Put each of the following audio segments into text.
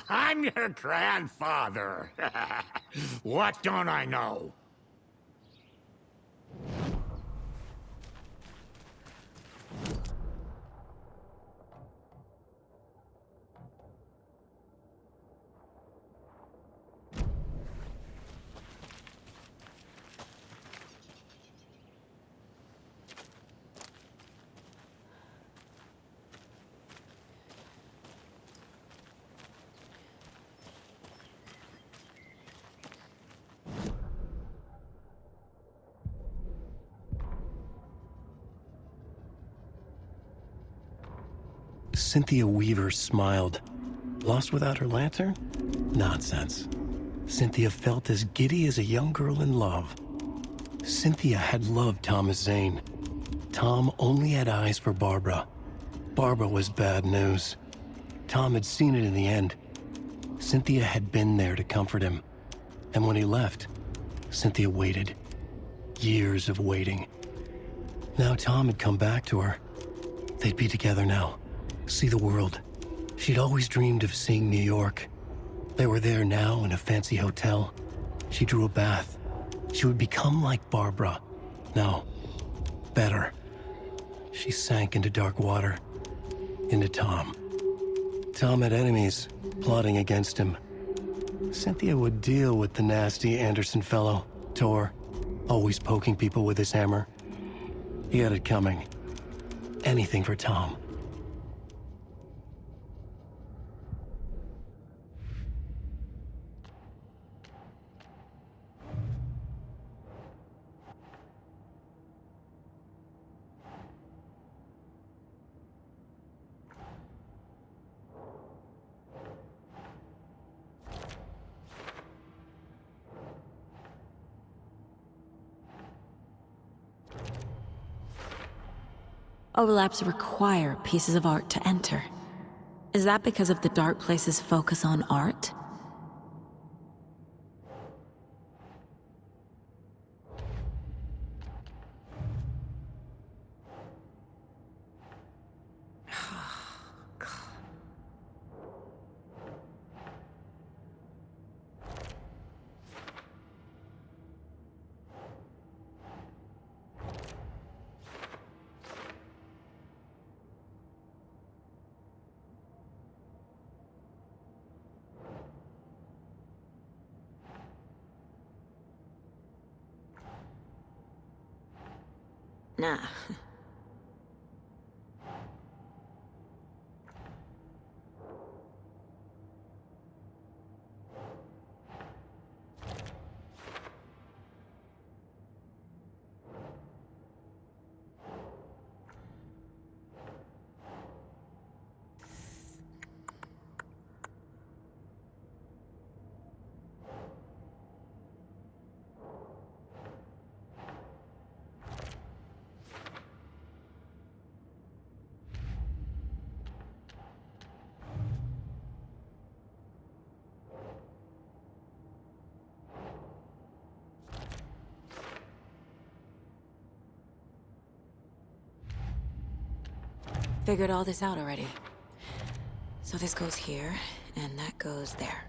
I'm your grandfather. What don't I know? Cynthia Weaver smiled. Lost without her lantern? Nonsense. Cynthia felt as giddy as a young girl in love. Cynthia had loved Thomas Zane. Tom only had eyes for Barbara. Barbara was bad news. Tom had seen it in the end. Cynthia had been there to comfort him. And when he left, Cynthia waited. Years of waiting. Now Tom had come back to her. They'd be together now. See the world. She'd always dreamed of seeing New York. They were there now in a fancy hotel. She drew a bath. She would become like Barbara. No, better. She sank into dark water. Into Tom. Tom had enemies, plotting against him. Cynthia would deal with the nasty Anderson fellow, Tor, always poking people with his hammer. He had it coming. Anything for Tom. Overlaps require pieces of art to enter. Is that because of the Dark Place's focus on art? Nah. Figured all this out already. So this goes here, and that goes there.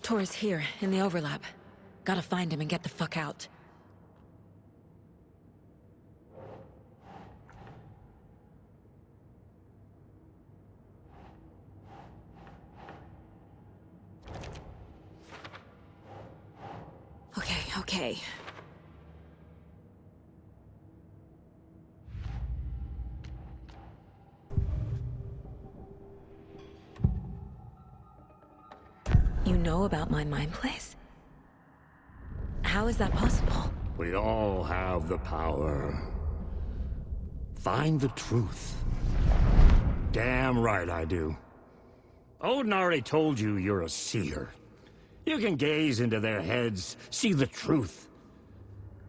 Tor is here, in the overlap. Gotta find him and get the fuck out. Okay. You know about my mind place? How is that possible? We all have the power. Find the truth. Damn right I do. Odin already told you you're a seer. You can gaze into their heads, see the truth.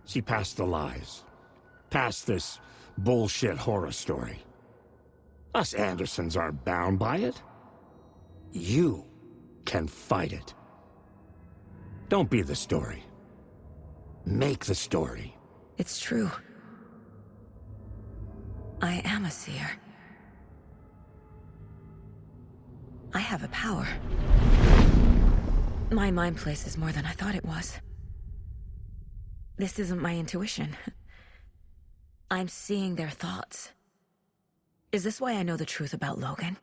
See past the lies. Past this bullshit horror story. Us Andersons aren't bound by it. You can fight it. Don't be the story. Make the story. It's true. I am a seer. I have a power. My mind place is more than I thought it was. This isn't my intuition. I'm seeing their thoughts. Is this why I know the truth about Logan?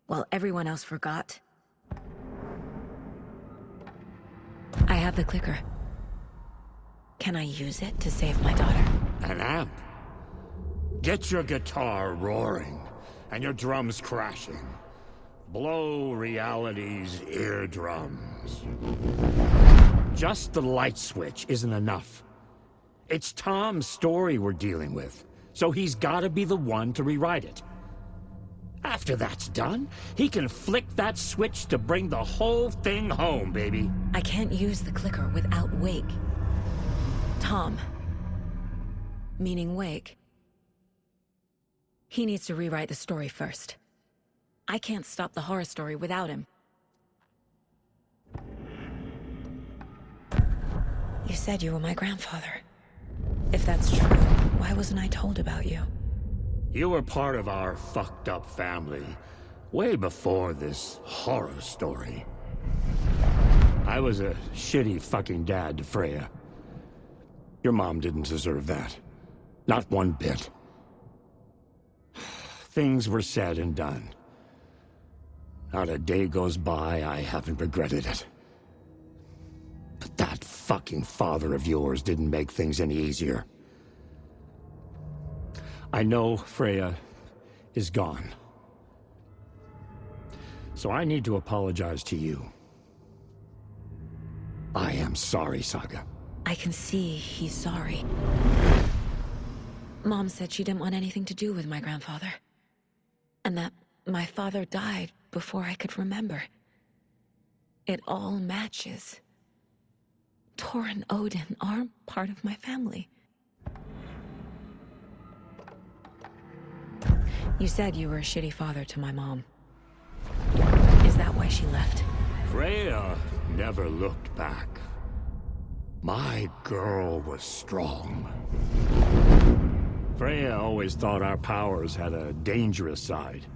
While everyone else forgot? I have the clicker. Can I use it to save my daughter? An amp. Get your guitar roaring and your drums crashing. Blow reality's eardrums. Just the light switch isn't enough. It's Tom's story we're dealing with, so he's gotta be the one to rewrite it. After that's done, he can flick that switch to bring the whole thing home, baby. I can't use the clicker without Wake. Tom. Meaning Wake. He needs to rewrite the story first. I can't stop the horror story without him. You said you were my grandfather. If that's true, why wasn't I told about you? You were part of our fucked up family, way before this horror story. I was a shitty fucking dad to Freya. Your mom didn't deserve that. Not one bit. Things were said and done. Not a day goes by I haven't regretted it. But that fucking father of yours didn't make things any easier. I know Freya is gone. So I need to apologize to you. I am sorry, Saga. I can see he's sorry. Mom said she didn't want anything to do with my grandfather. And that my father died before I could remember. It all matches. Tor and Odin are part of my family. You said you were a shitty father to my mom. Is that why she left? Freya never looked back. My girl was strong. Freya always thought our powers had a dangerous side.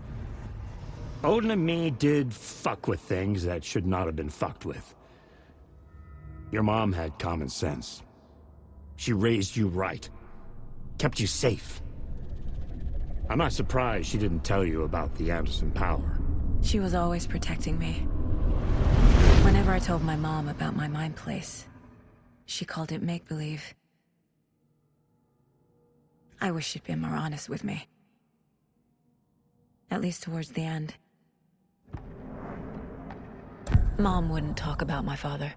Odin and me did fuck with things that should not have been fucked with. Your mom had common sense. She raised you right. Kept you safe. I'm not surprised she didn't tell you about the Anderson power. She was always protecting me. Whenever I told my mom about my mind place, she called it make-believe. I wish she'd been more honest with me. At least towards the end. Mom wouldn't talk about my father.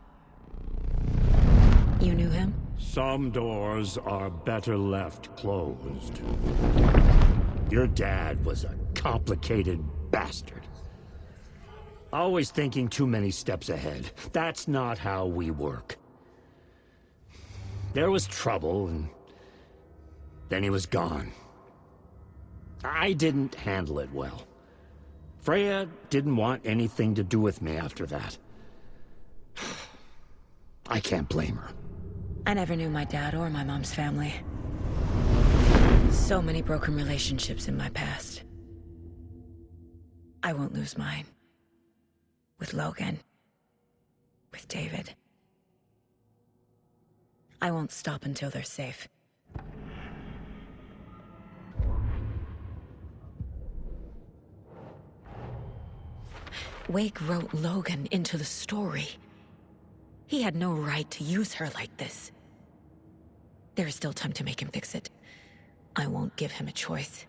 You knew him? Some doors are better left closed. Your dad was a complicated bastard. Always thinking too many steps ahead. That's not how we work. There was trouble, and then he was gone. I didn't handle it well. Freya didn't want anything to do with me after that. I can't blame her. I never knew my dad or my mom's family. So many broken relationships in my past. I won't lose mine. With Logan. With David. I won't stop until they're safe. Wake wrote Logan into the story. He had no right to use her like this. There is still time to make him fix it. I won't give him a choice.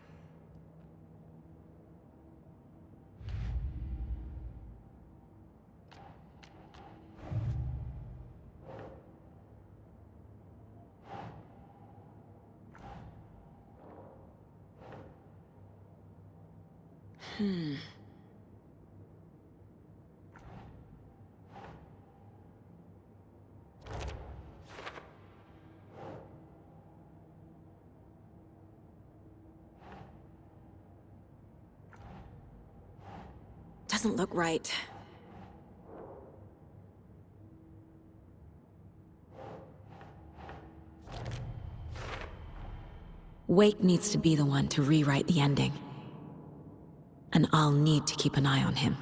Doesn't look right. Wake needs to be the one to rewrite the ending. And I'll need to keep an eye on him.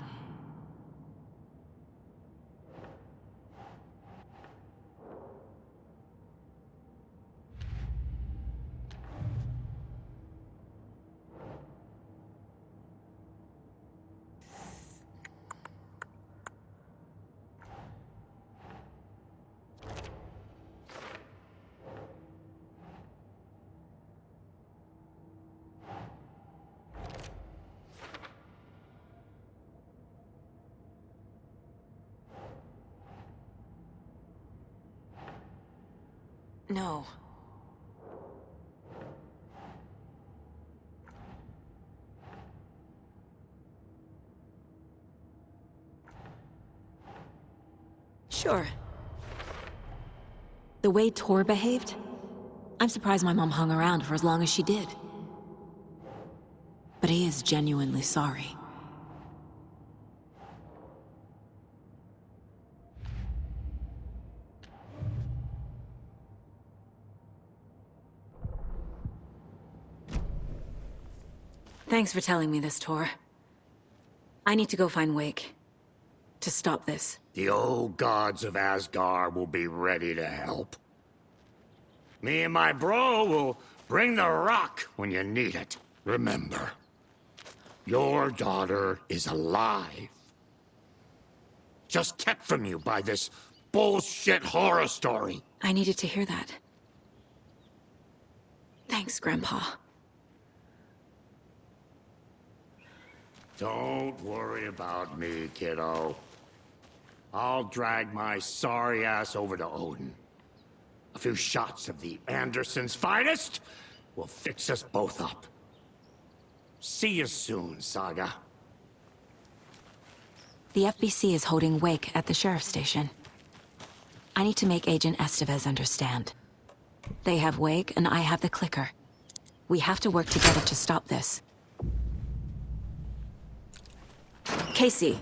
No. Sure. The way Tor behaved? I'm surprised my mom hung around for as long as she did. But he is genuinely sorry. Thanks for telling me this, Tor. I need to go find Wake. To stop this. The old gods of Asgard will be ready to help. Me and my bro will bring the rock when you need it. Remember, your daughter is alive. Just kept from you by this bullshit horror story. I needed to hear that. Thanks, Grandpa. Don't worry about me, kiddo. I'll drag my sorry ass over to Odin. A few shots of the Andersons' finest will fix us both up. See you soon, Saga. The FBC is holding Wake at the sheriff's station. I need to make Agent Estevez understand. They have Wake, and I have the clicker. We have to work together to stop this. Casey.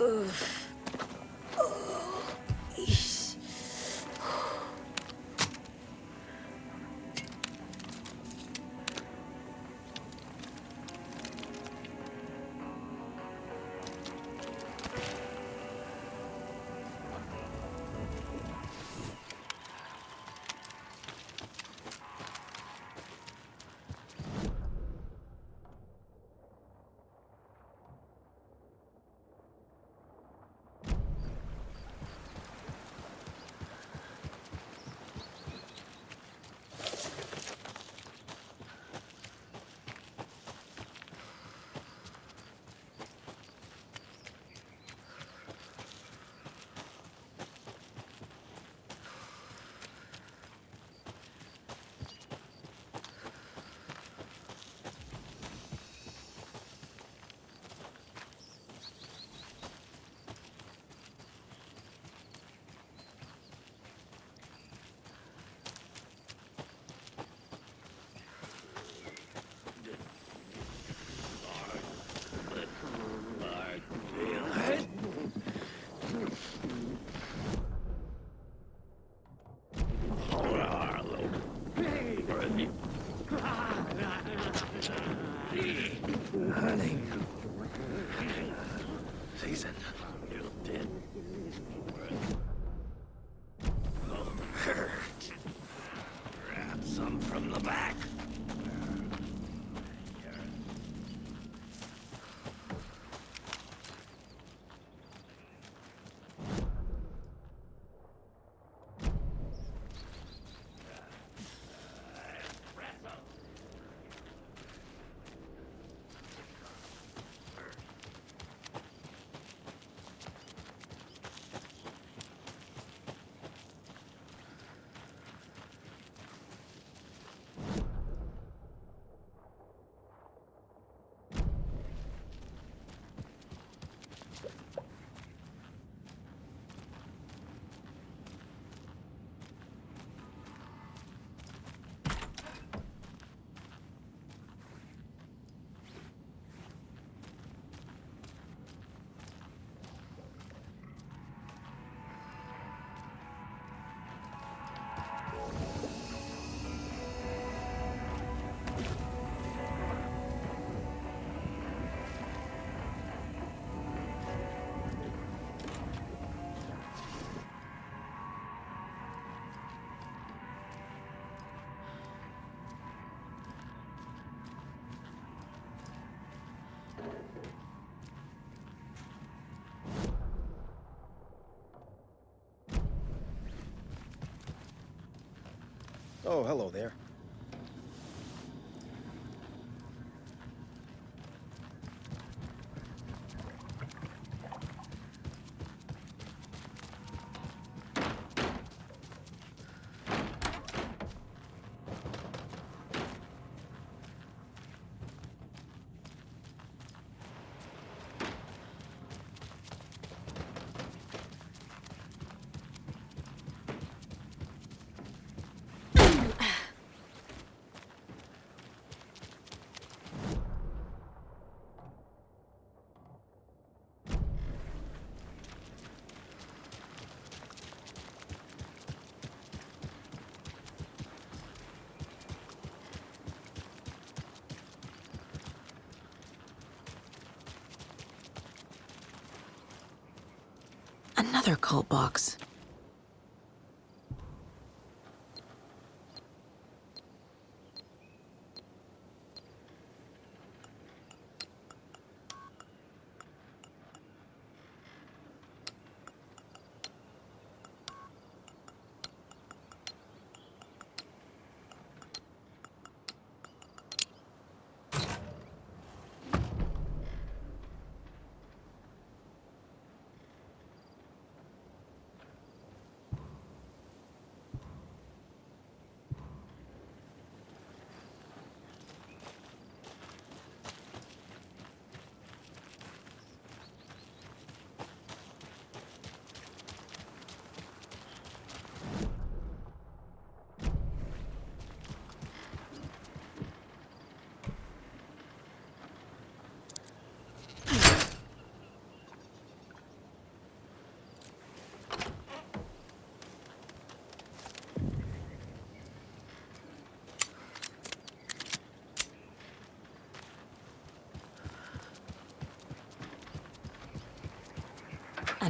Eesh. Season. You're dead. Grab some from the back. Oh, hello there. Another cult box.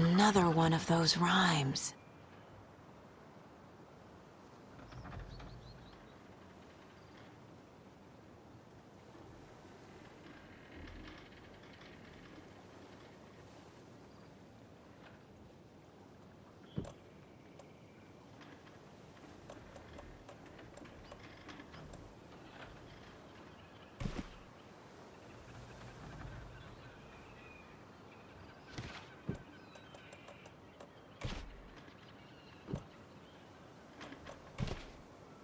Another one of those rhymes.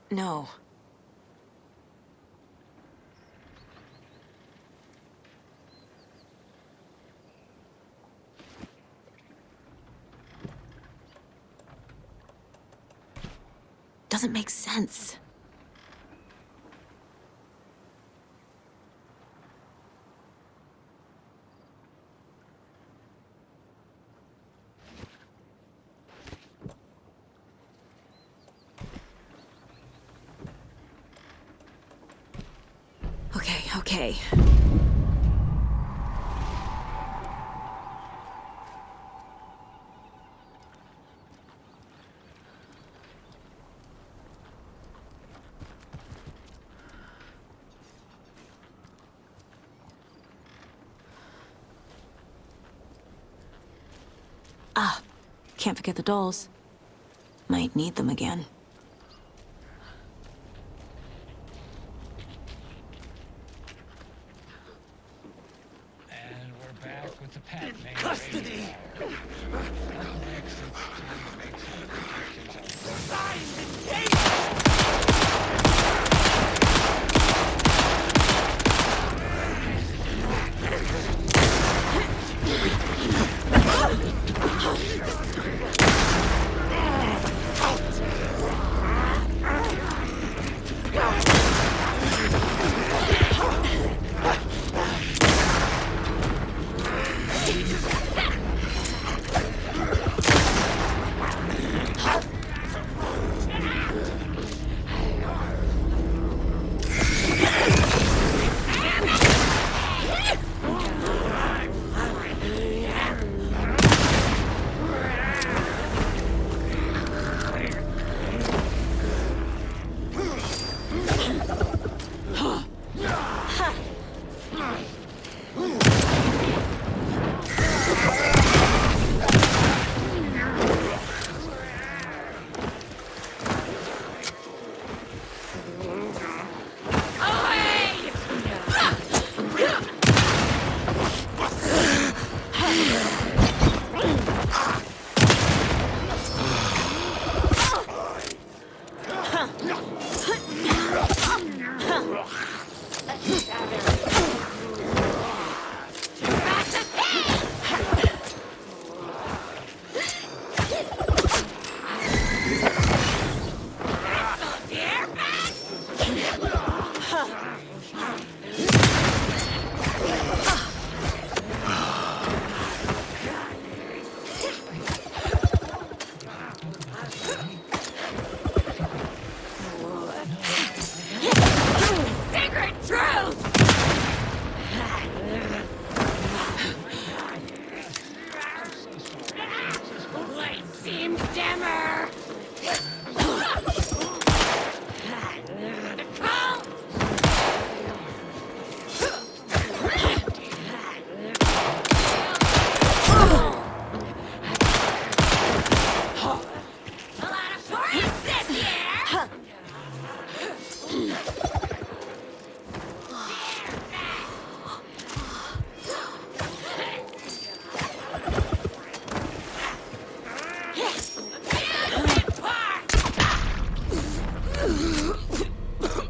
No. Doesn't make sense. Okay. Ah, can't forget the dolls. Might need them again. And we're back with the Pat main Custody!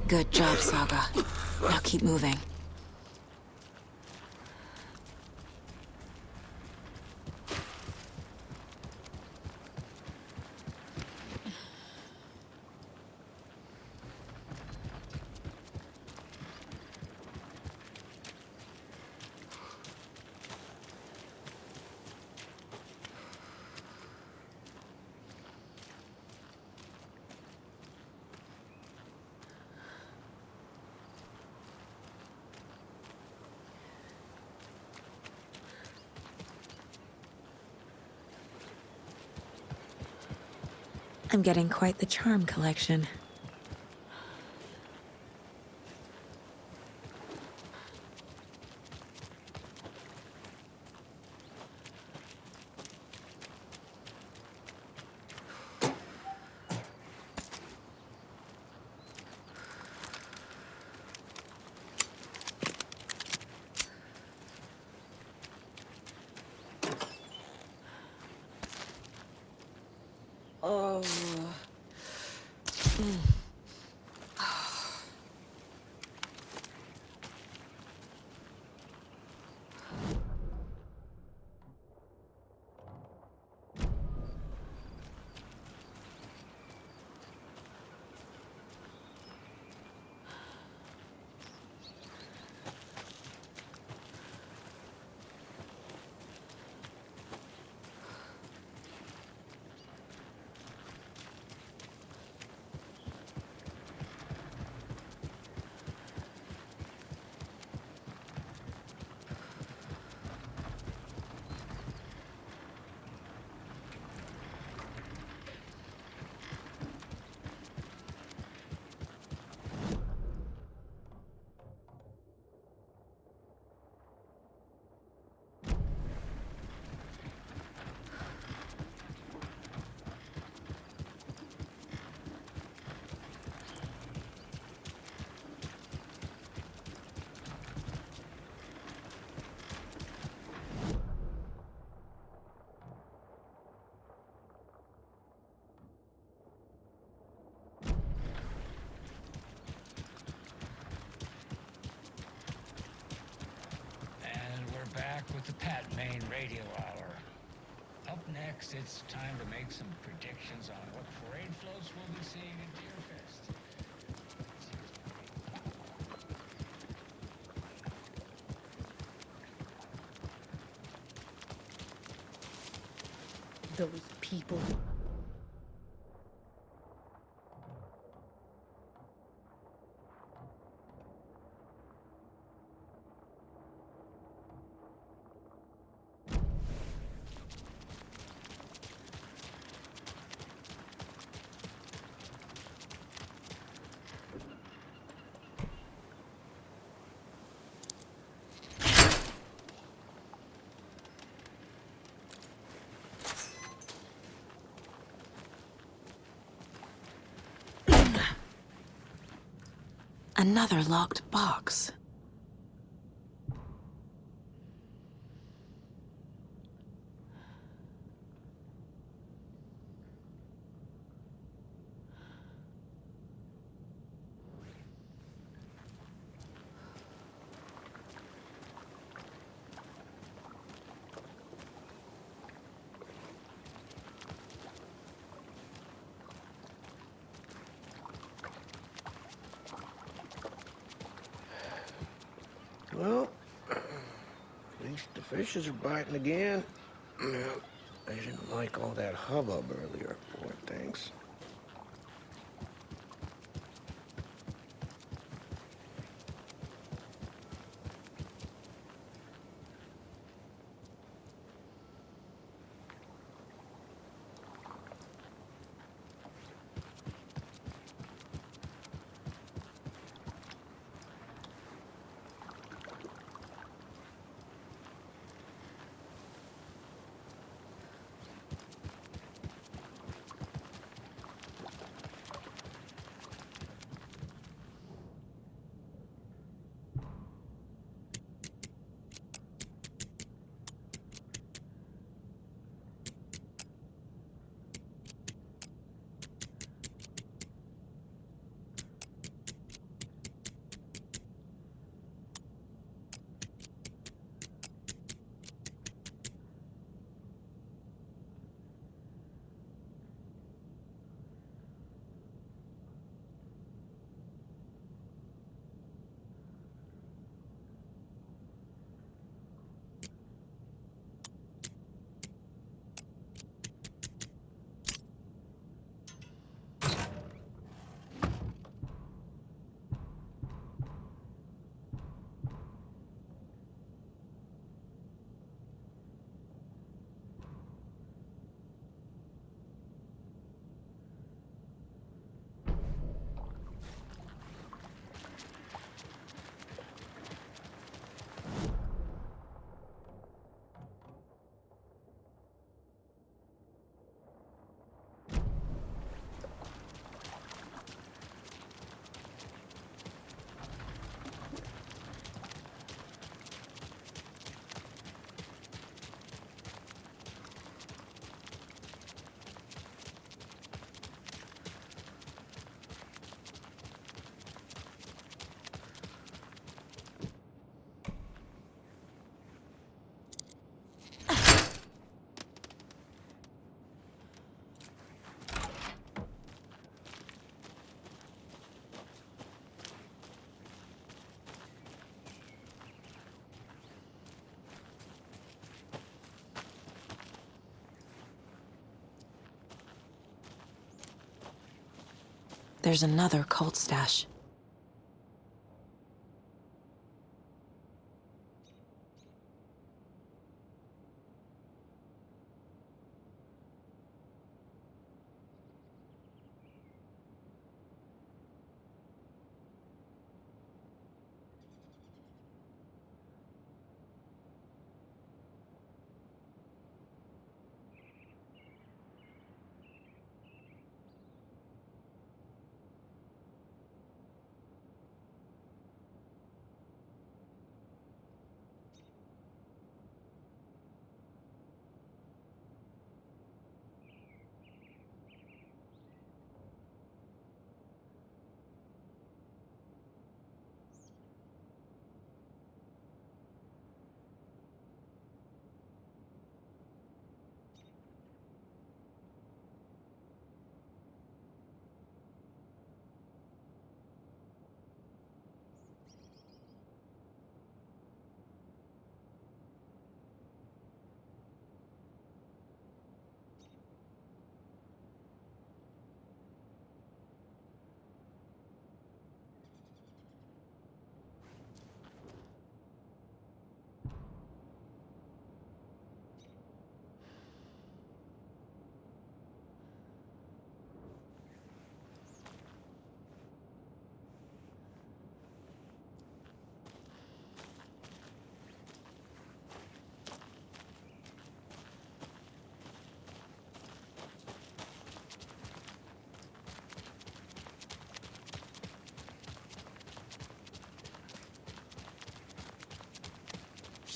Good job, Saga. Now keep moving. I'm getting quite the charm collection. And we're back with the Pat Main Radio Hour. Up next, it's time to make some predictions on what parade floats we'll be seeing at Deerfest. Those people. Another locked box. Well, at least the fishes are biting again. Yeah, they didn't like all that hubbub earlier, poor things. There's another cult stash.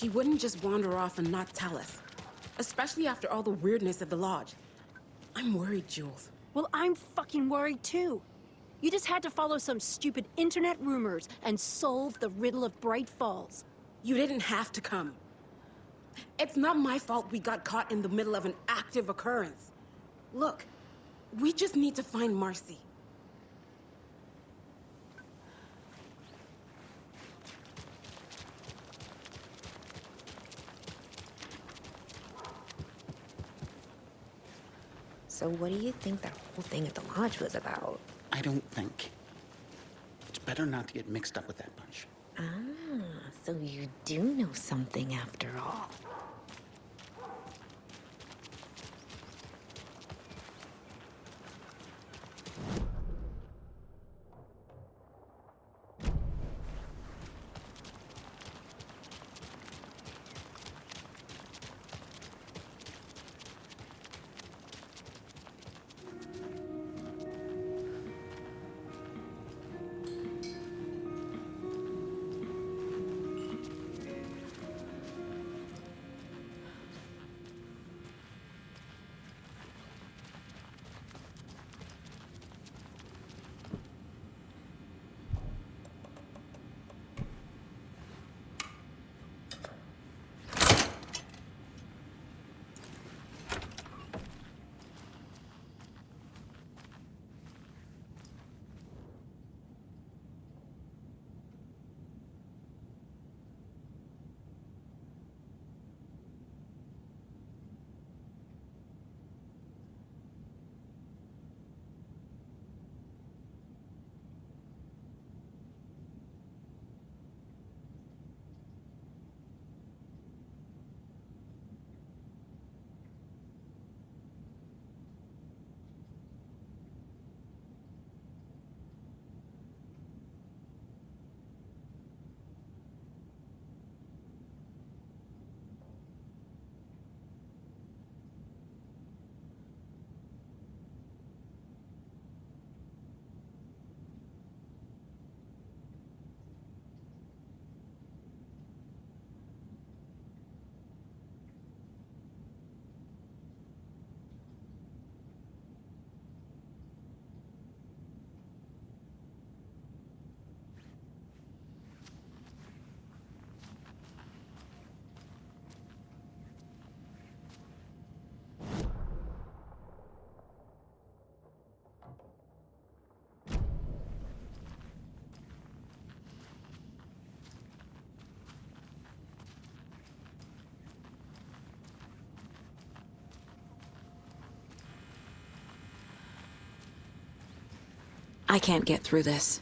She wouldn't just wander off and not tell us. Especially after all the weirdness at the lodge. I'm worried, Jules. Well, I'm fucking worried too. You just had to follow some stupid internet rumors and solve the riddle of Bright Falls. You didn't have to come. It's not my fault we got caught in the middle of an active occurrence. Look, we just need to find Marcy. So what do you think that whole thing at the lodge was about? I don't think. It's better not to get mixed up with that bunch. Ah, so you do know something after all. I can't get through this.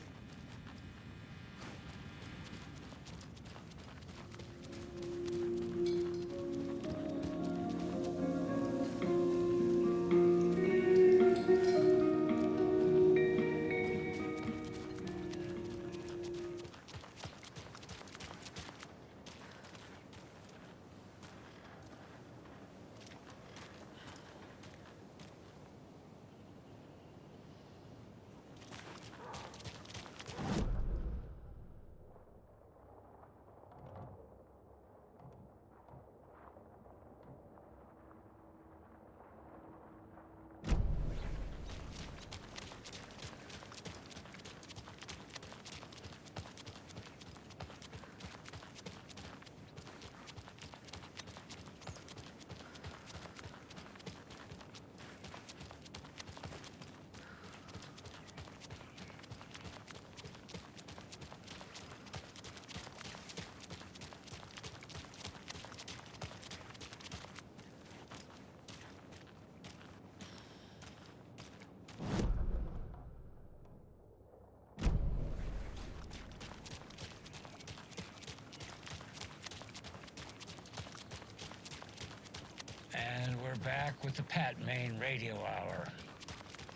And we're back with the Pat Maine Radio Hour.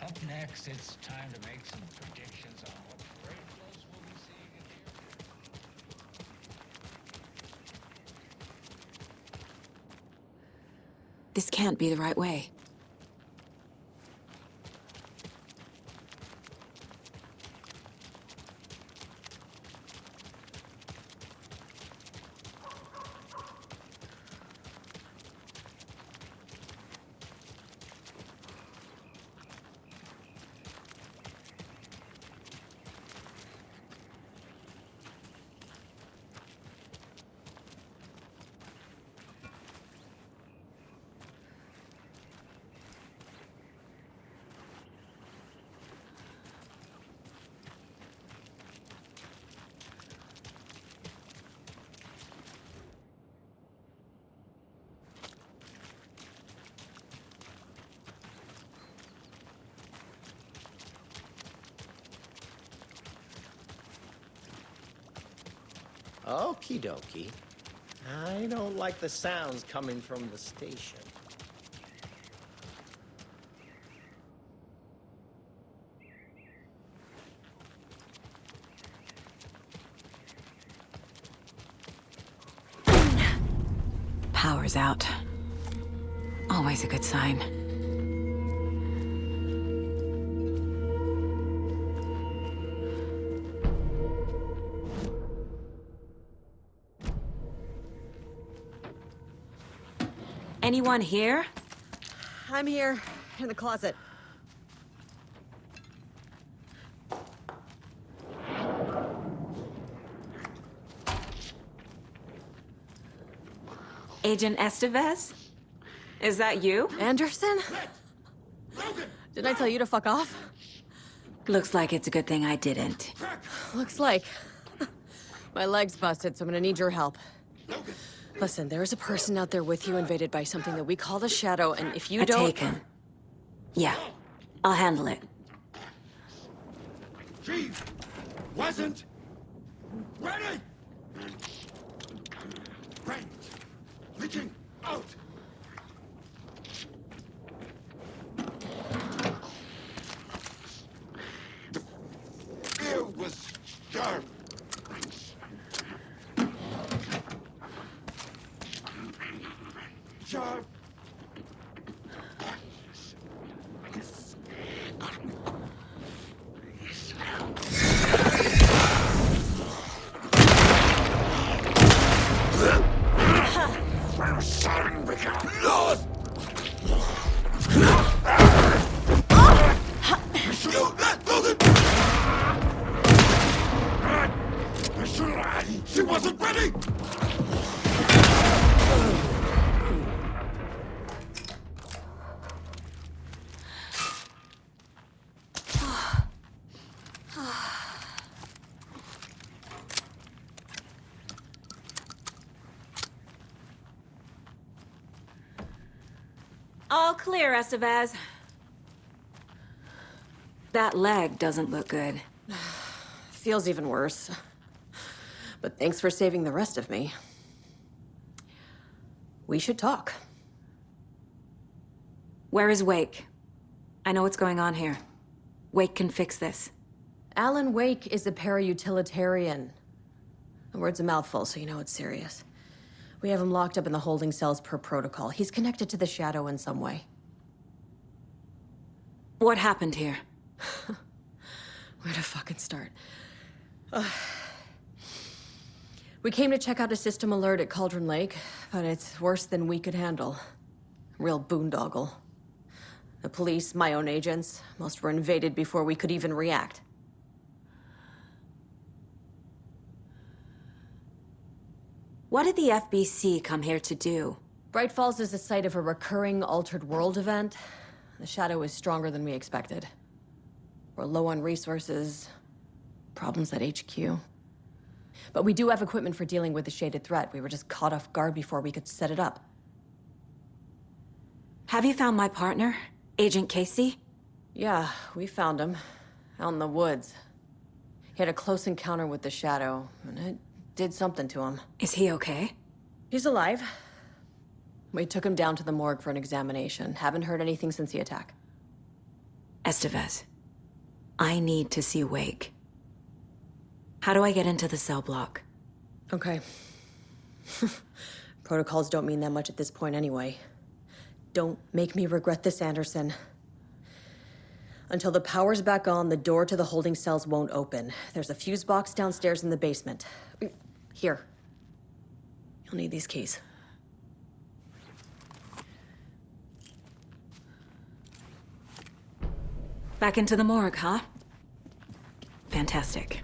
Up next, it's time to make some predictions on what parade floats we'll be seeing in Deerfield. This can't be the right way. Okie dokie. I don't like the sounds coming from the station. Power's out. Always a good sign. Anyone here? I'm here, in the closet. Agent Estevez? Is that you? Anderson? Didn't I tell you to fuck off? Looks like it's a good thing I didn't. Looks like. My leg's busted, so I'm gonna need your help. Listen, there is a person out there with you invaded by something that we call the Shadow, and if you don't... Taken. Yeah, I'll handle it. She wasn't ready! Brains leaking out! The fear was sharp. Sharp. Son, we got lost. Shoot that building! I should have. She wasn't ready. All clear, Estevez. That leg doesn't look good. Feels even worse. But thanks for saving the rest of me. We should talk. Where is Wake? I know what's going on here. Wake can fix this. Alan Wake is a para-utilitarian. The word's a mouthful, so you know it's serious. We have him locked up in the holding cells per protocol. He's connected to the Shadow in some way. What happened here? Where to fucking start? We came to check out a system alert at Cauldron Lake, but it's worse than we could handle. Real boondoggle. The police, my own agents, most were invaded before we could even react. What did the FBC come here to do? Bright Falls is the site of a recurring Altered World event. The Shadow is stronger than we expected. We're low on resources, problems at HQ. But we do have equipment for dealing with the shaded threat. We were just caught off guard before we could set it up. Have you found my partner, Agent Casey? Yeah, we found him. Out in the woods. He had a close encounter with the Shadow, and it did something to him. Is he okay? He's alive. We took him down to the morgue for an examination. Haven't heard anything since the attack. Estevez, I need to see Wake. How do I get into the cell block? Okay. Protocols don't mean that much at this point anyway. Don't make me regret this, Anderson. Until the power's back on, the door to the holding cells won't open. There's a fuse box downstairs in the basement. Here. You'll need these keys. Back into the morgue, huh? Fantastic.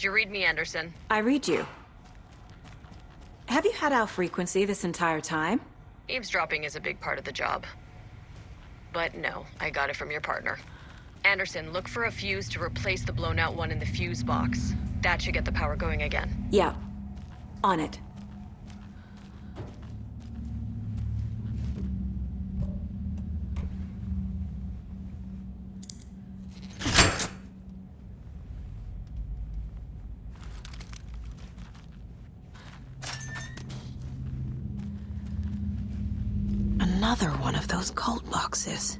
Did you read me, Anderson? I read you. Have you had our frequency this entire time? Eavesdropping is a big part of the job. But no, I got it from your partner. Anderson, look for a fuse to replace the blown out one in the fuse box. That should get the power going again. Yeah. On it. Another one of those cult boxes.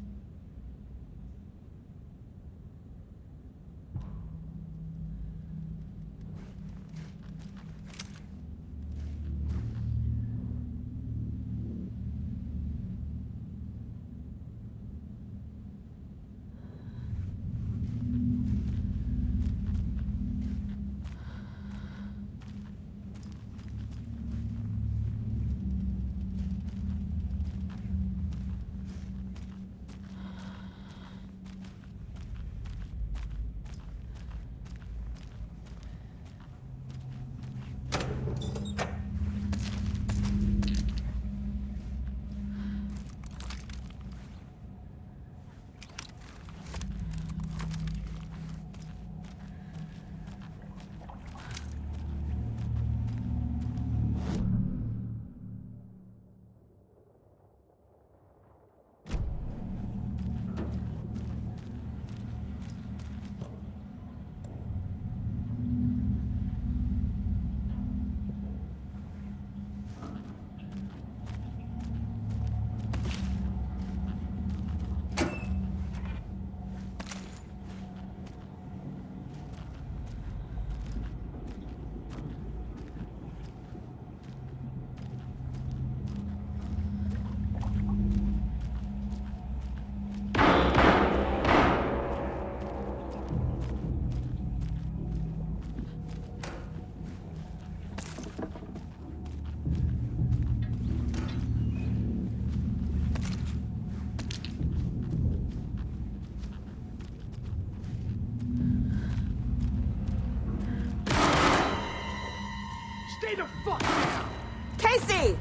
Stay the fuck down! Casey!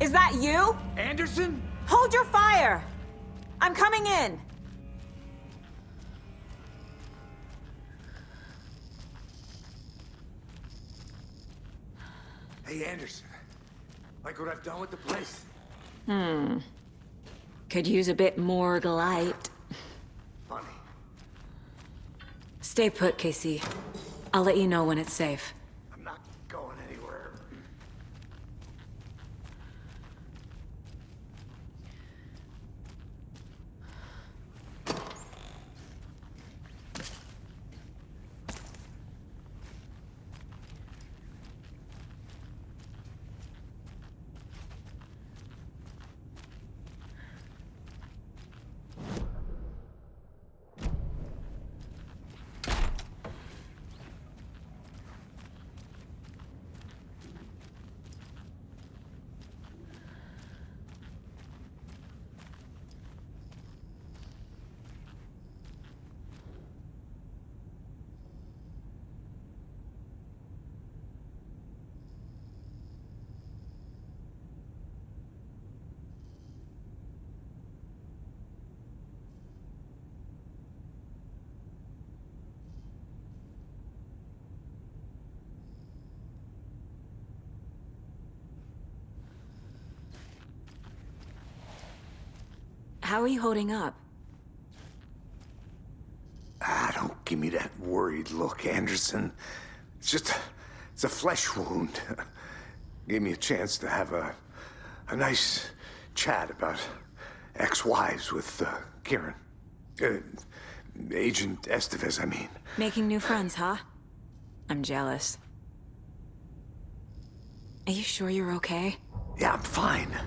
Is that you? Anderson? Hold your fire! I'm coming in! Hey, Anderson. Like what I've done with the place? Could use a bit more light. Funny. Stay put, Casey. I'll let you know when it's safe. I'm not going anywhere. How are you holding up? Don't give me that worried look, Anderson. It's a flesh wound. Gave me a chance to have a nice chat about ex-wives with Kieran. Agent Estevez, I mean. Making new friends, huh? I'm jealous. Are you sure you're okay? Yeah, I'm fine.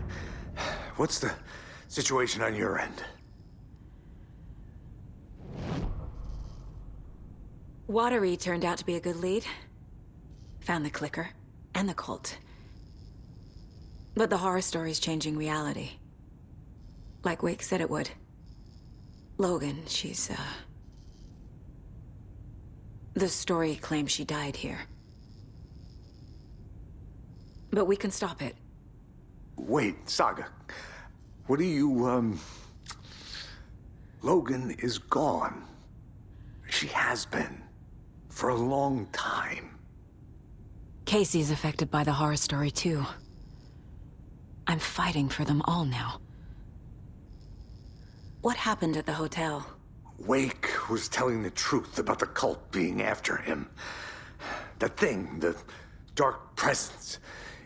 What's the situation on your end? Watery turned out to be a good lead. Found the clicker and the cult. But the horror story's changing reality. Like Wake said it would. Logan, she's The story claims she died here. But we can stop it. Wait, Saga. What do you, Logan is gone. She has been. For a long time. Casey's affected by the horror story, too. I'm fighting for them all now. What happened at the hotel? Wake was telling the truth about the cult being after him. That thing, the dark presence,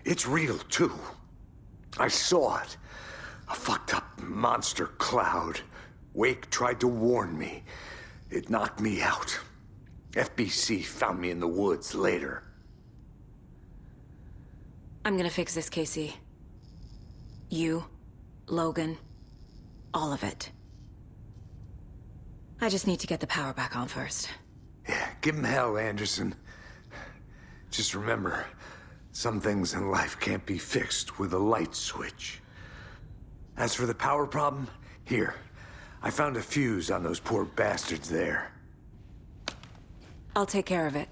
it's real, too. I saw it. A fucked up monster cloud. Wake tried to warn me. It knocked me out. FBC found me in the woods later. I'm gonna fix this, Casey. You, Logan, all of it. I just need to get the power back on first. Yeah, give him hell, Anderson. Just remember, some things in life can't be fixed with a light switch. As for the power problem, here. I found a fuse on those poor bastards there. I'll take care of it.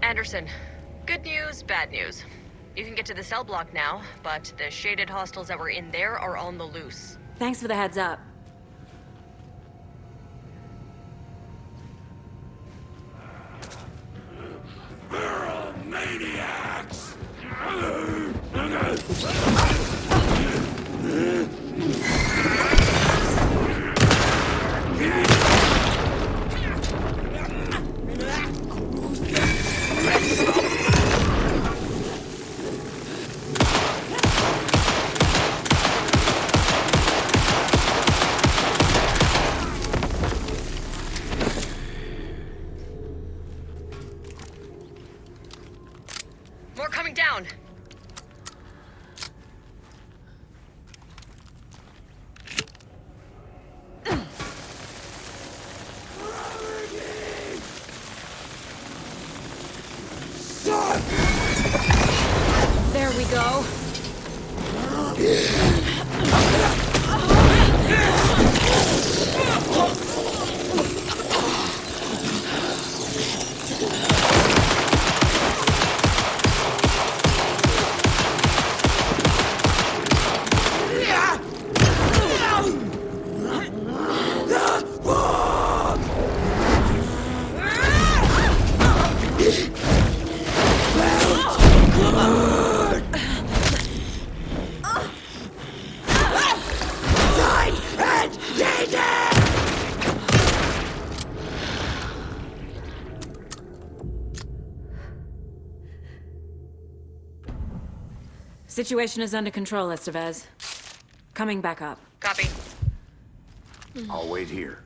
Anderson, good news, bad news. You can get to the cell block now, but the shaded hostiles that were in there are on the loose. Thanks for the heads up. Feral maniacs! More coming down. There we go. Situation is under control, Estevez. Coming back up. Copy. I'll wait here.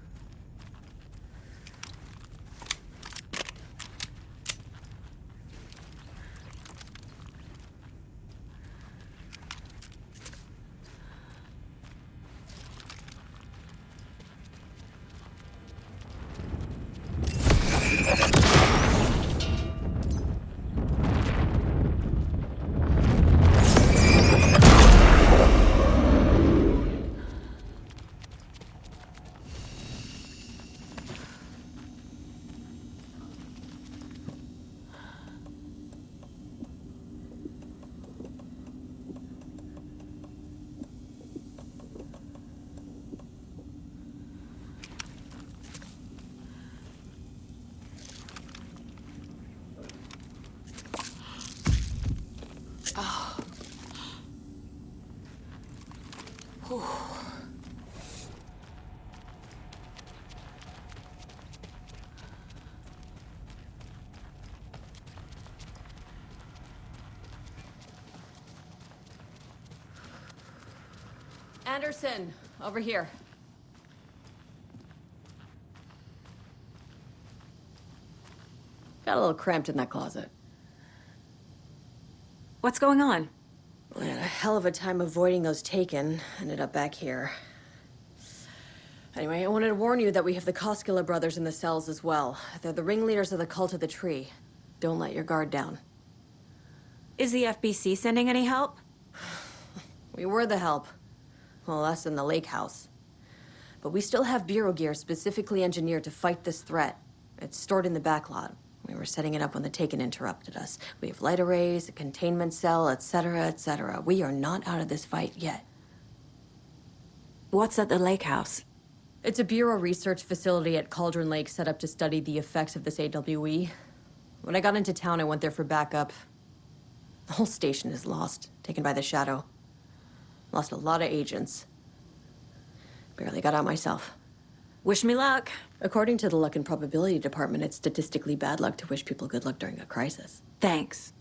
Anderson, over here. Got a little cramped in that closet. What's going on? We had a hell of a time avoiding those taken. Ended up back here. Anyway, I wanted to warn you that we have the Koskela brothers in the cells as well. They're the ringleaders of the Cult of the Tree. Don't let your guard down. Is the FBC sending any help? We were the help. Well, us in the lake house. But we still have Bureau gear specifically engineered to fight this threat. It's stored in the backlot. We were setting it up when the Taken interrupted us. We have light arrays, a containment cell, etc., etc. We are not out of this fight yet. What's at the lake house? It's a Bureau research facility at Cauldron Lake set up to study the effects of this AWE. When I got into town, I went there for backup. The whole station is lost, taken by the Shadow. Lost a lot of agents. Barely got out myself. Wish me luck. According to the Luck and Probability Department, it's statistically bad luck to wish people good luck during a crisis. Thanks.